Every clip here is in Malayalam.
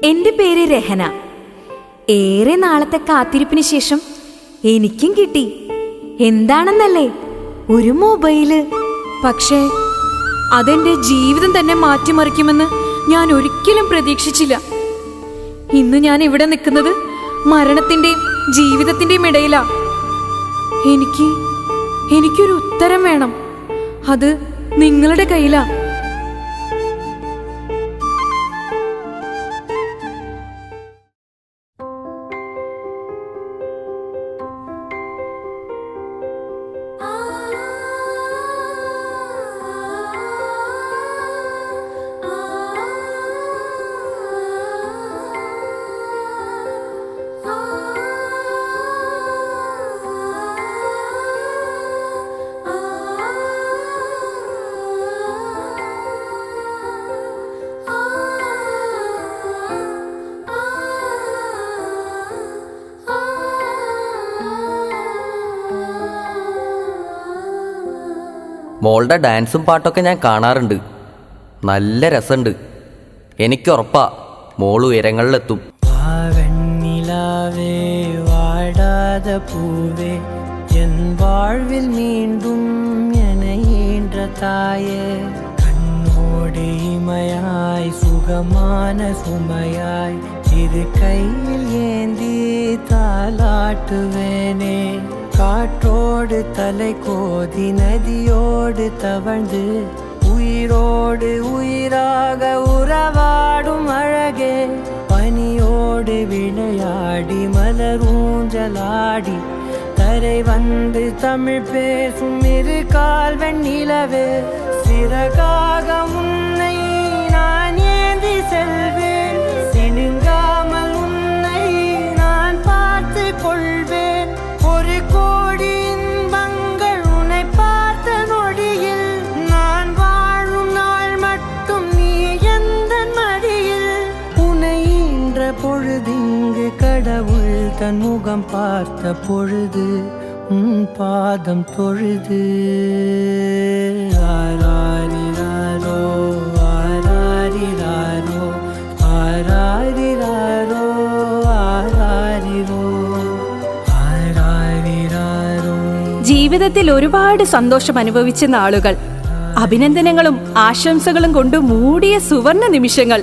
എൻ്റെ പേര് രഹന. ഏറെ നാളത്തെ കാത്തിരിപ്പിന് ശേഷം എനിക്കും കിട്ടി. എന്താണെന്നല്ലേ, ഒരു മൊബൈല്. പക്ഷേ അതെന്റെ ജീവിതം തന്നെ മാറ്റിമറിക്കുമെന്ന് ഞാൻ ഒരിക്കലും പ്രതീക്ഷിച്ചില്ല. ഇന്ന് ഞാൻ ഇവിടെ നിൽക്കുന്നത് മരണത്തിന്റെയും ജീവിതത്തിന്റെയും ഇടയിലാ. എനിക്കൊരു ഉത്തരം വേണം. അത് നിങ്ങളുടെ കയ്യിലാ. മോളുടെ ഡാൻസും പാട്ടൊക്കെ ഞാൻ കാണാറുണ്ട്. നല്ല രസമുണ്ട്. എനിക്കുറപ്പാ മോൾ ഉയരങ്ങളിലെത്തും. വെണ്ണിലാവേ വാടാத பூவே என் வாழ்வில் மீண்டும் என ஈன்ற தாயே, கண்ணோடு இமையாய் சுகமான சுமையாய் இரு கையில் ஏந்தி தாலாட்டுவேனே. காற்றோடு தலை கோதி நதியோடு தவழ்ந்து உயிரோடு உயிராக உறவாடும் அழகே, பனியோடு விளையாடி மலரூஞ்சலாடி தரை வந்து தமிழ் பேசும் இரு கால் வெண்ணிலவே, சிறகாக உன்னை நான் ஏந்தி செல்வேன், சினுங்காமல் உன்னை நான் பார்த்து கொள்வேன். ஒரு கோடி இன்பங்கள் உன்னை பார்த்த நொடியில், நான் வாழும் நாள் மட்டும் நீ எந்த மடியில். உன்னை ஈன்ற பொழுதிங்கு கடவுள் தன் முகம் பார்த்த பொழுது உன் பாதம் தொழுது. ஆராரிராரோ ஆராரிராரோ ஆராரிராரோ ஆராரிரோ ആരാരിരാരോ. ജീവിതത്തിൽ ഒരുപാട് സന്തോഷം അനുഭവിച്ച നാളുകൾ, അഭിനന്ദനങ്ങളും ആശംസകളും കൊണ്ട് മൂടിയ സുവർണ നിമിഷങ്ങൾ.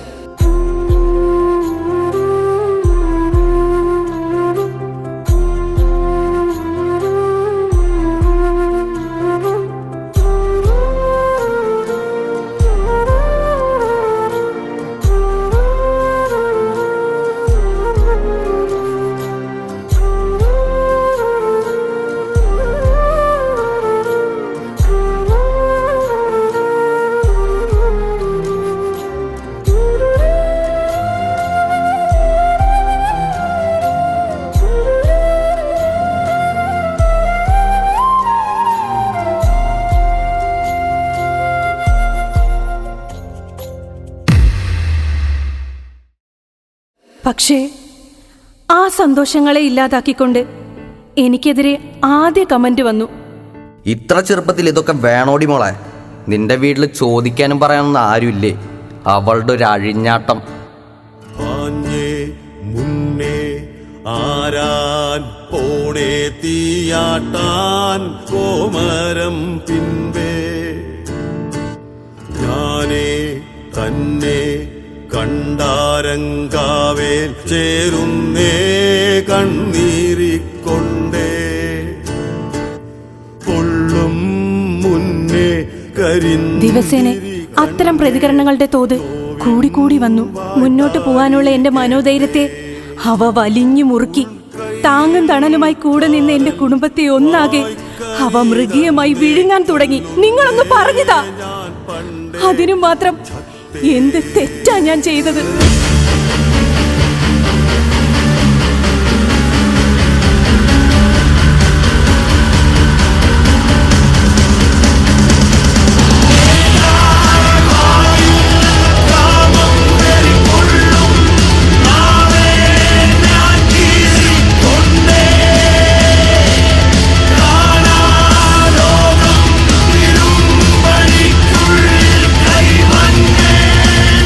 പക്ഷേ ആ സന്തോഷങ്ങളെ ഇല്ലാതാക്കിക്കൊണ്ട് എനിക്കെതിരെ ആദ്യ കമന്റ് വന്നു. ഇത്ര ചെറുപ്പത്തിൽ ഇതൊക്കെ വേണോടി മോളെ? നിന്റെ വീട്ടിൽ ചോദിക്കാനും പറയാനൊന്നും ആരുമില്ലേ? അവളുടെ ഒരു അഴിഞ്ഞാട്ടം. മുന്നേ ആരാൻ പോണേ തീയാട്ടാൻ കോമരം പിൻപേ, ഞാനേ തന്നെ കണ്ടാരങ്കാവേൽ ചേരുന്നേ കണ്ണീരിക്കൊണ്ടേ, കൊള്ളും മുന്നേ ദിവസേന അത്തരം പ്രതികരണങ്ങളുടെ തോത് കൂടിക്കൂടി വന്നു. മുന്നോട്ട് പോകാനുള്ള എന്റെ മനോധൈര്യത്തെ അവ വലിഞ്ഞു മുറുക്കി. താങ്ങും തണലുമായി കൂടെ നിന്ന് എന്റെ കുടുംബത്തെ ഒന്നാകെ അവ മൃഗീയമായി വിഴുങ്ങാൻ തുടങ്ങി. നിങ്ങളൊന്ന് പറഞ്ഞതാ, അതിനു മാത്രം എന്ത് തെറ്റാ ഞാൻ ചെയ്തത്? കൈവന്നേ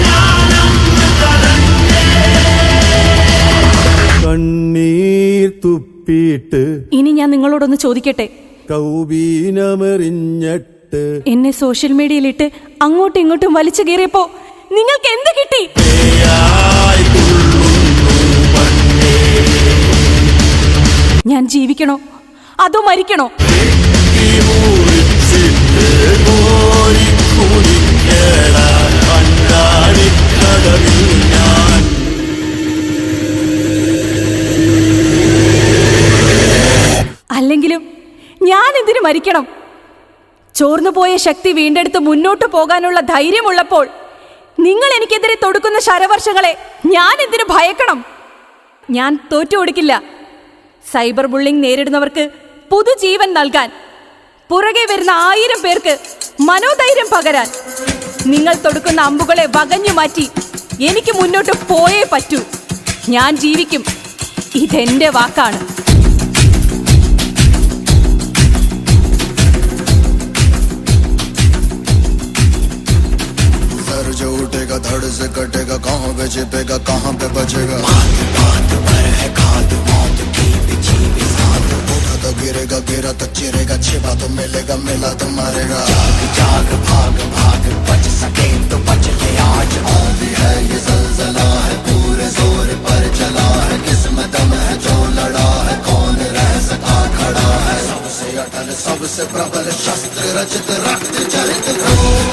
ഞാനന്ന് തല നിങ്ങളോടൊന്ന് ചോദിക്കട്ടെ. കൗബീനമെറിഞ്ഞിട്ട് എന്നെ സോഷ്യൽ മീഡിയയിലിട്ട് അങ്ങോട്ടും ഇങ്ങോട്ടും വലിച്ചു കീറിയപ്പോ നിങ്ങൾക്ക് എന്ത് കിട്ടി? ഞാൻ ജീവിക്കണോ അതോ മരിക്കണോ? അല്ലെങ്കിലും ഞാൻ എന്തിനു മരിക്കണം? ചോർന്നുപോയ ശക്തി വീണ്ടെടുത്ത് മുന്നോട്ടു പോകാനുള്ള ധൈര്യമുള്ളപ്പോൾ നിങ്ങൾ എനിക്കെതിരെ തൊടുക്കുന്ന ശരവർഷങ്ങളെ ഞാൻ എന്തിനു ഭയക്കണം? ഞാൻ തോറ്റുകൊടുക്കില്ല. സൈബർ ബുള്ളിംഗ് നേരിടുന്നവർക്ക് പുതുജീവൻ നൽകാൻ, പുറകെ വരുന്ന 1000 പേർക്ക് മനോധൈര്യം പകരാൻ, നിങ്ങൾ തൊടുക്കുന്ന അമ്പുകളെ വകഞ്ഞു മാറ്റി എനിക്ക് മുന്നോട്ട് പോയേ പറ്റൂ. ഞാൻ ജീവിക്കും. ഇതെന്റെ വാക്കാണ്. जो उठेगा धड़ से कटेगा, कहाँ पे छिपेगा कहाँ पे बचेगा। उठा तो गिरेगा, गिरा तो चिरेगा, छिपा तो मिलेगा, मिला तो मारेगा। जाग भाग भाग बच सके तो बच ले आज। भी है ये ज़लज़ला है, पूरे जोर पर चला है। किस्मत में है जो लड़ा है, कौन रह सका खड़ा है। सबसे अटल सबसे प्रबल शस्त्र रचित रक्त चरित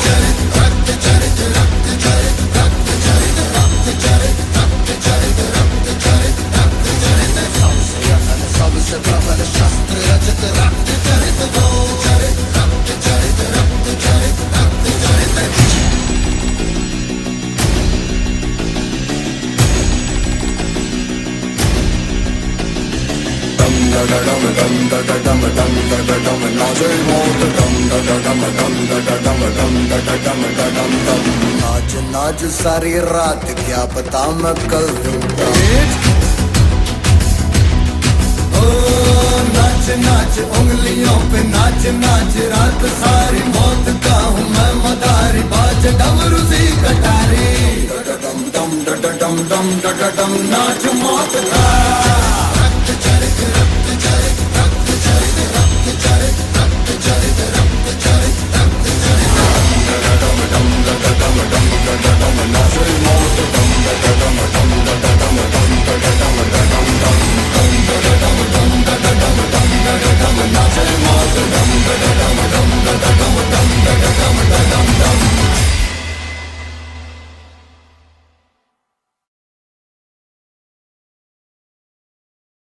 चरित रक्त चरित रक्त चरित रक्त चरित रक्त चरित रक्त चरित रक्त चरित रक्त चरित सबसे अटल सबसे प्रबल शस्त्र रचित रक्त चरित चरित रक्त चरित रक्त चरित रक्त चरित dum da da dum dum da da dum dum da da dum नाचे मौत dum da da dum dum da da dum dum da da dum da dum dum नाच नाच सारी रात क्या पता मैं कल लूटा। ओ नाच नाच उंगलियों पे नाच नाच रात सारी मौत का हूँ मैं मदारी बाज डमरू सी कटारी da da dum dum da da dum dum da da dum नाच मौत का।